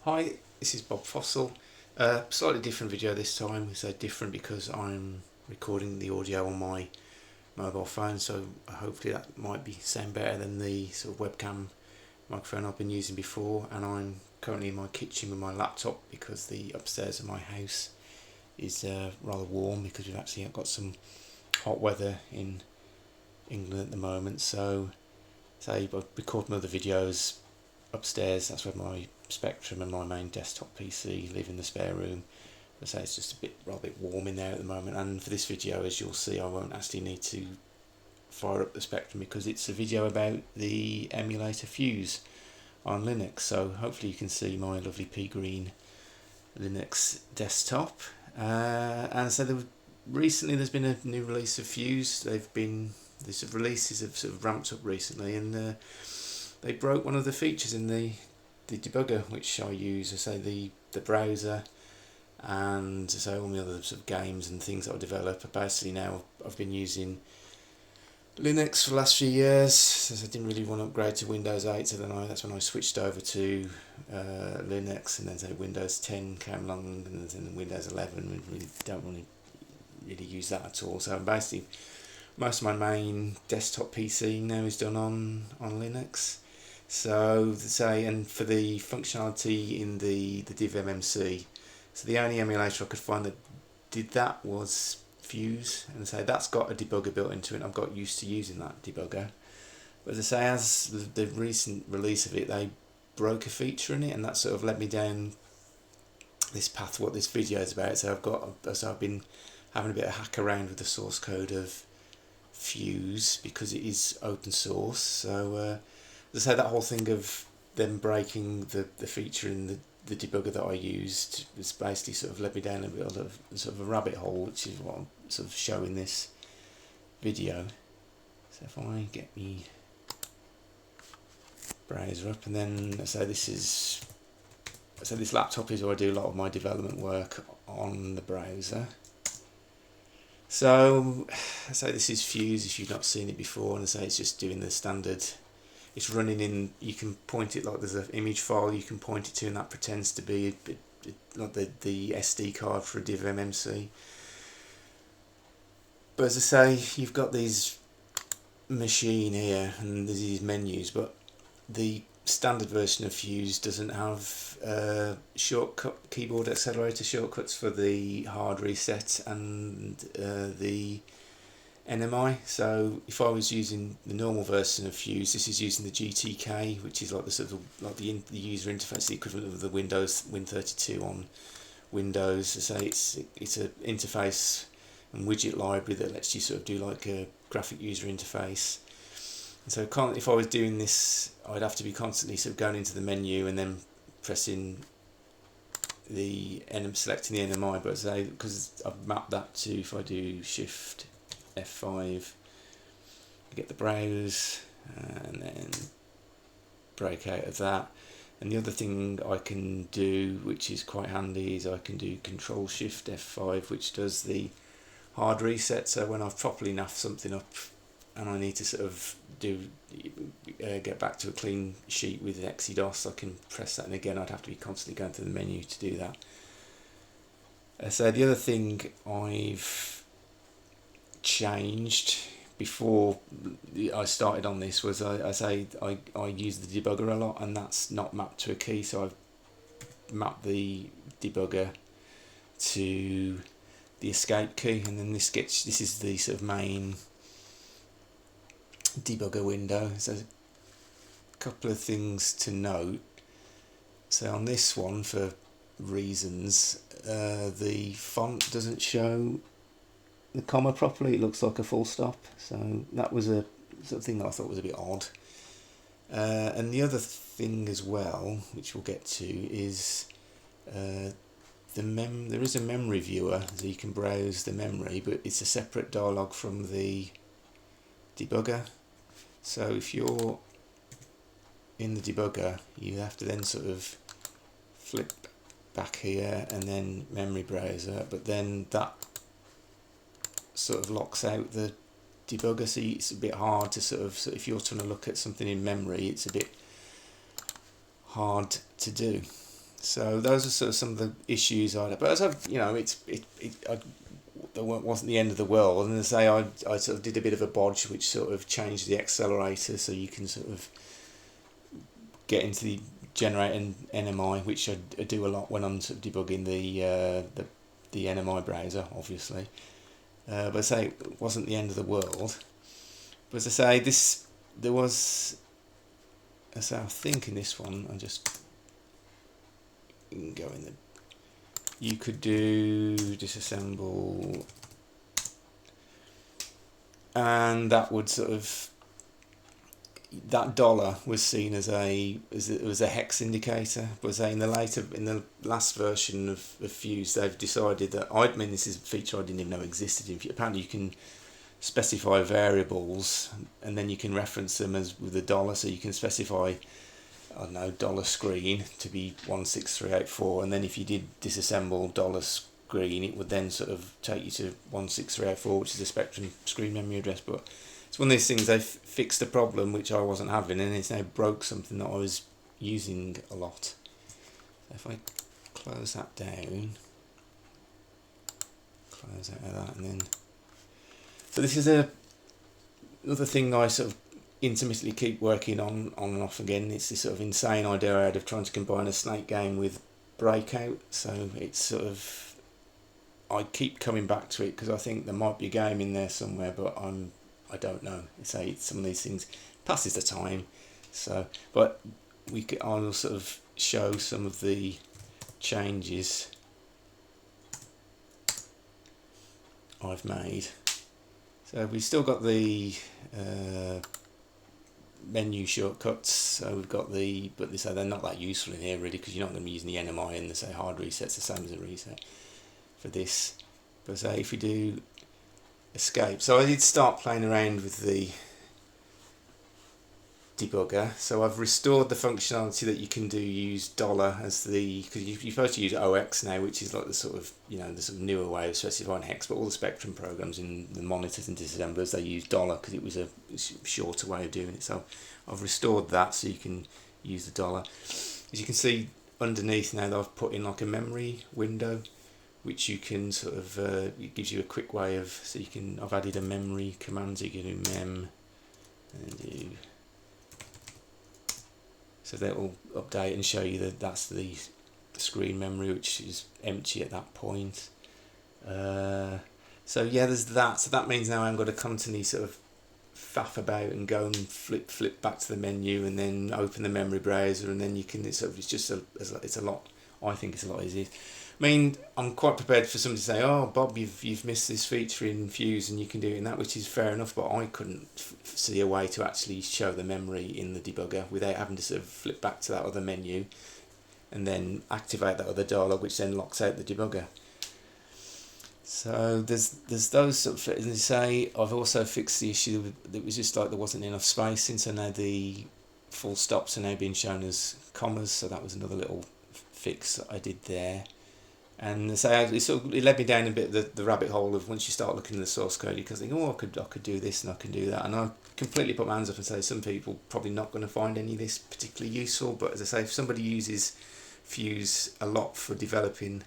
Hi, this is Bob Fossil. Slightly different video this time. So different because I'm recording the audio on my mobile phone, so hopefully that might be sound better than the sort of webcam microphone I've been using before. And I'm currently in my kitchen with my laptop because the upstairs of my house is rather warm because we've actually got some hot weather in England at the moment. So say I record my other videos upstairs. That's where my Spectrum and my main desktop PC live in the spare room. As I say, it's just rather bit warm in there at the moment. And for this video, as you'll see, I won't actually need to fire up the Spectrum because it's a video about the emulator Fuse on Linux. So hopefully you can see my lovely pea green Linux desktop. And so recently there's been a new release of Fuse. The sort of releases have sort of ramped up recently, and they broke one of the features in the debugger which I use. I say the browser, and so all my other sort of games and things that I develop. Basically now I've been using Linux for the last few years, since I didn't really want to upgrade to Windows 8, so that's when I switched over to Linux, and then so Windows 10 came along, and then Windows 11. We really don't want to really use that at all. So basically most of my main desktop PC now is done on Linux. So to say, and for the functionality in the DivMMC, so the only emulator I could find that did that was Fuse, and say that's got a debugger built into it. I've got used to using that debugger, but as I say, as the recent release of it, they broke a feature in it, and that sort of led me down this path. What this video is about. So I've been having a bit of hack around with the source code of Fuse because it is open source. So as I say, that whole thing of them breaking the feature in the debugger that I used was basically sort of led me down a bit of sort of a rabbit hole, which is what I'm sort of showing this video. So if I get me browser up, and then this laptop is where I do a lot of my development work on the browser. So I say this is Fuse if you've not seen it before, and I say it's just doing the standard. It's running in. You can point it like there's an image file you can point it to, and that pretends to be like the SD card for a DivMMC. But as I say, you've got these machine here, and there's these menus, but the standard version of Fuse doesn't have shortcut keyboard accelerator shortcuts for the hard reset and the NMI. So if I was using the normal version of Fuse, this is using the GTK, which is like the sort of like the user interface, the equivalent of the Windows Win32 on Windows. So it's an interface and widget library that lets you sort of do like a graphic user interface. And so if I was doing this, I'd have to be constantly sort of going into the menu and then pressing selecting the NMI. But because I've mapped that to, if I do Shift F5, I get the browse, and then break out of that. And the other thing I can do, which is quite handy, is I can do Control Shift F5, which does the hard reset. So when I've properly naffed something up and I need to sort of get back to a clean sheet with Exydos, I can press that, and again I'd have to be constantly going to the menu to do that. So the other thing I've changed before I started on this was I use the debugger a lot, and that's not mapped to a key, so I've mapped the debugger to the escape key, and then this is the sort of main debugger window. So a couple of things to note. So on this one, for reasons, the font doesn't show the comma properly. It looks like a full stop, so that was a sort of thing that I thought was a bit odd. And the other thing as well, which we'll get to, is there is a memory viewer, so you can browse the memory, but it's a separate dialog from the debugger. So if you're in the debugger, you have to then sort of flip back here and then memory browser, but then that sort of locks out the debugger, so it's a bit hard to so if you're trying to look at something in memory, it's a bit hard to do. So those are sort of some of the issues I had. But as I've, that wasn't the end of the world. And as I say, I sort of did a bit of a bodge, which sort of changed the accelerator, so you can sort of get into the generating NMI, which I do a lot when I'm sort of debugging the NMI browser, obviously. But I say it wasn't the end of the world. But as I say, there was. As I think in this one, I just go in the. You could do disassemble, and that would sort of. That dollar was seen as it was a hex indicator, but in the last version of Fuse, they've decided that this is a feature I didn't even know existed. Apparently, you can specify variables, and then you can reference them as with a dollar. So you can specify, I don't know, dollar screen to be 16384, and then if you did disassemble dollar screen, it would then sort of take you to 16384, which is the Spectrum screen memory address. But it's one of these things, they've fixed a problem which I wasn't having, and it's now broke something that I was using a lot. If I close that down, close out of that, and then... So this is another thing I sort of intermittently keep working on and off again. It's this sort of insane idea I had of trying to combine a Snake game with Breakout. So it's sort of... I keep coming back to it because I think there might be a game in there somewhere, but I don't know. Say some of these things passes the time. So, but I'll sort of show some of the changes I've made. So we've still got the menu shortcuts. So we've got but they say they're not that useful in here really, because you're not going to be using the NMI, and they say hard reset's the same as a reset for this. But say if we do escape, so I did start playing around with the debugger. So I've restored the functionality that you can use dollar as because you're supposed to use OX now, which is like the sort of the sort of newer way of specifying hex. But all the Spectrum programs in the monitors and disassemblers, they use dollar because it was a shorter way of doing it. So I've restored that so you can use the dollar. As you can see underneath now, I've put in like a memory window, which you can sort of it gives you a quick way of, so you can. I've added a memory command, so you can do mem and do. So that will update and show you that that's the screen memory, which is empty at that point. So yeah, there's that. So that means now I'm going to constantly sort of faff about and go and flip back to the menu and then open the memory browser, and then you can. It's a lot. I think it's a lot easier. I mean, I'm quite prepared for somebody to say, "Oh, Bob, you've missed this feature in Fuse, and you can do it in that," which is fair enough. But I couldn't see a way to actually show the memory in the debugger without having to sort of flip back to that other menu, and then activate that other dialog, which then locks out the debugger. So there's those sort of. As I say, I've also fixed the issue that it was just like there wasn't enough spacing, so now the full stops are now being shown as commas. So that was another little fix that I did there. And so it led me down a bit the rabbit hole of once you start looking at the source code, you can think, oh, I could do this and I can do that. And I completely put my hands up and say some people probably not going to find any of this particularly useful. But as I say, if somebody uses Fuse a lot for developing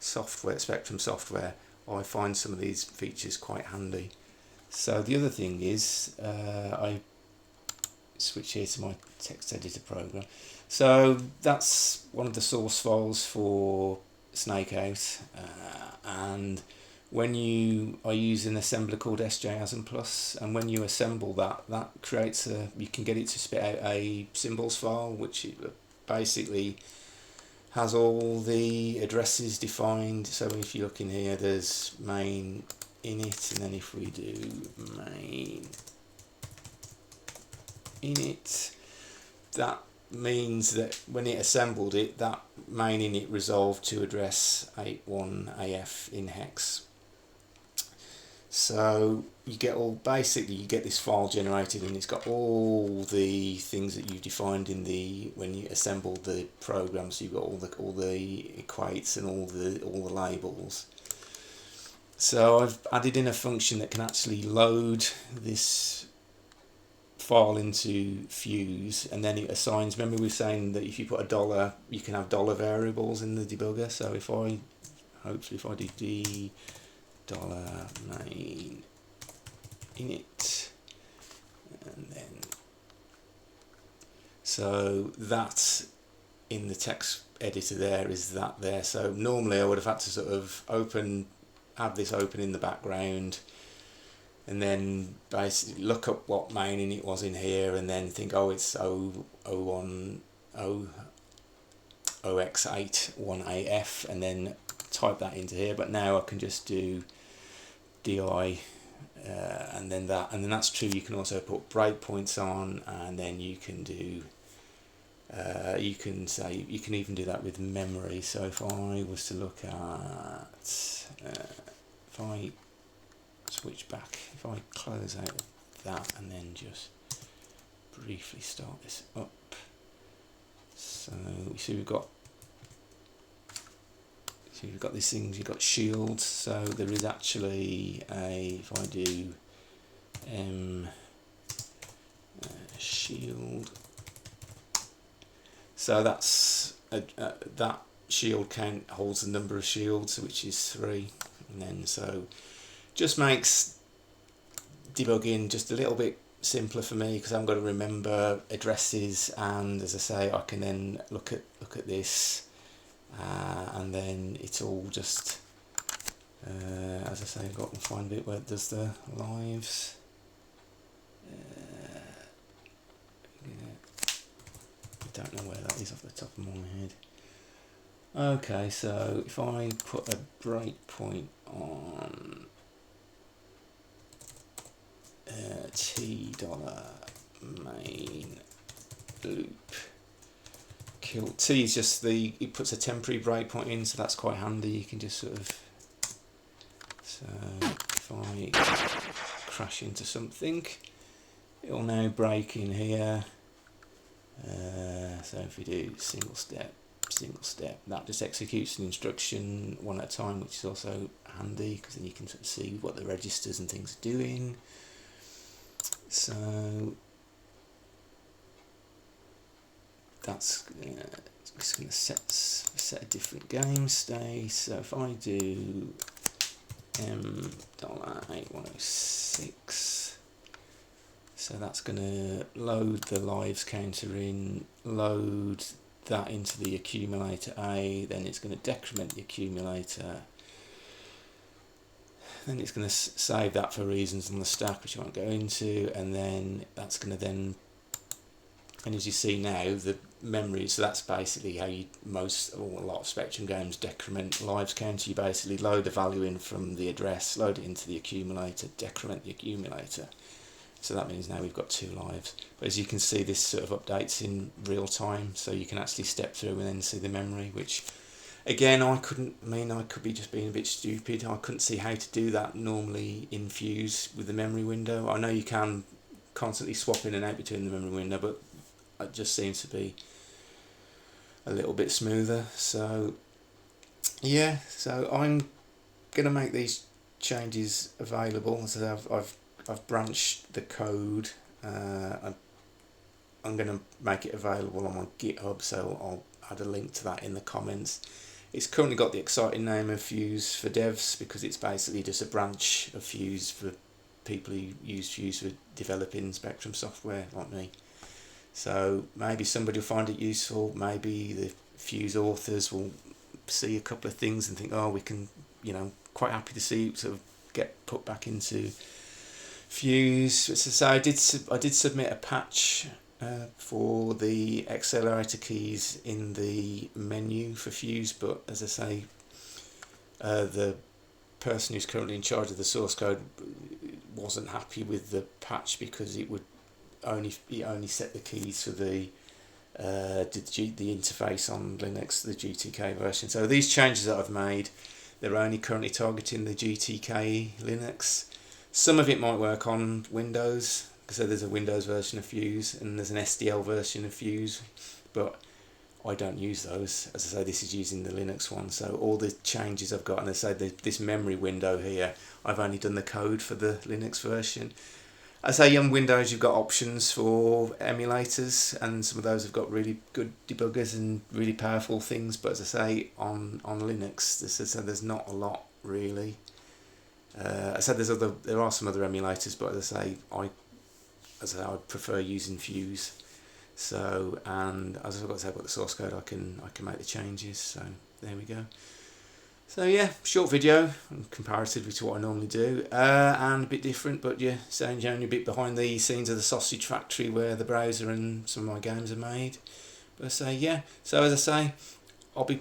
software, Spectrum software, I find some of these features quite handy. So the other thing is I switch here to my text editor program. So that's one of the source files for Snakeout, and when you are using an assembler called SJASM Plus, and when you assemble that creates you can get it to spit out a symbols file, which basically has all the addresses defined. So if you look in here, there's main init, and then if we do main init, that means that when it assembled it, that main init resolved to address 81AF in hex. So you get you get this file generated, and it's got all the things that you've defined in when you assemble the program. So you've got all the equates and all the labels. So I've added in a function that can actually load this file into Fuse, and then it assigns. Remember we were saying that if you put a dollar, you can have dollar variables in the debugger. So if I do d dollar main init, and then so that in the text editor there is that there. So normally I would have had to sort of have this open in the background, and then basically look up what main init was in here, and then think, oh, it's 0x81AF, and then type that into here. But now I can just do di, and then that's true. You can also put breakpoints on, and then you can do you can even do that with memory. So if I was to look at if I switch back, if I close out that and then just briefly start this up, so you see we've got these things. You've got shields, so there is actually if I do shield, so that's that shield count holds the number of shields, which is 3, and then so just makes debugging just a little bit simpler for me, because I haven't got to remember addresses, and as I say, I can then look at this, and then it's all just as I say, I've got to find a bit where it does the lives. I don't know where that is off the top of my head. Okay, so if I put a breakpoint on t dollar main loop kill, t is just it puts a temporary breakpoint in, so that's quite handy. You can just sort of, so if I crash into something, it'll now break in here. So if we do single step, that just executes an instruction one at a time, which is also handy, because then you can sort of see what the registers and things are doing. So that's just going to set a different game state. So if I do $8106, so that's going to load the lives counter in, load that into the accumulator A, then it's going to decrement the accumulator, then it's going to save that for reasons on the stack which I won't go into, and then that's going to and as you see now, the memory, so that's basically how a lot of Spectrum games decrement lives counter. You basically load the value in from the address, load it into the accumulator, decrement the accumulator. So that means now we've got 2 lives. But as you can see, this sort of updates in real time, so you can actually step through and then see the memory, which again, I could be just being a bit stupid. I couldn't see how to do that normally in Fuse with the memory window. I know you can constantly swap in and out between the memory window, but it just seems to be a little bit smoother. So yeah, so I'm going to make these changes available. So I've branched the code. I'm going to make it available on my GitHub, so I'll add a link to that in the comments. It's currently got the exciting name of Fuse for Devs, because it's basically just a branch of Fuse for people who use Fuse for developing Spectrum software like me. So maybe somebody will find it useful, maybe the Fuse authors will see a couple of things and think, oh, we can, quite happy to see sort of get put back into Fuse. So I did submit a patch for the accelerator keys in the menu for Fuse, but as I say, the person who's currently in charge of the source code wasn't happy with the patch, because it only set the keys for the interface on Linux, the GTK version. So these changes that I've made, they're only currently targeting the GTK Linux. Some of it might work on Windows, so there's a Windows version of Fuse and there's an SDL version of Fuse, but I don't use those. As I say, this is using the Linux one, so all the changes I've got, and I say this memory window here, I've only done the code for the Linux version. I say on Windows you've got options for emulators, and some of those have got really good debuggers and really powerful things. But as I say, on Linux, there's not a lot really. I said there are some other emulators, but as I say, I prefer using Fuse. So, and as I've got to say, I've got the source code, I can make the changes. So there we go. So yeah, short video comparatively to what I normally do, and a bit different, but yeah, saying generally a bit behind the scenes of the sausage factory where the browser and some of my games are made. But I say yeah. So as I say, I'll be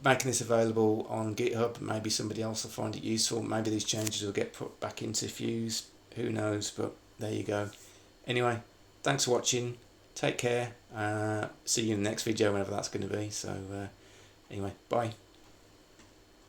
making this available on GitHub. Maybe somebody else will find it useful. Maybe these changes will get put back into Fuse. Who knows? But there you go. Anyway, thanks for watching. Take care. See you in the next video, whenever that's going to be. So anyway, bye.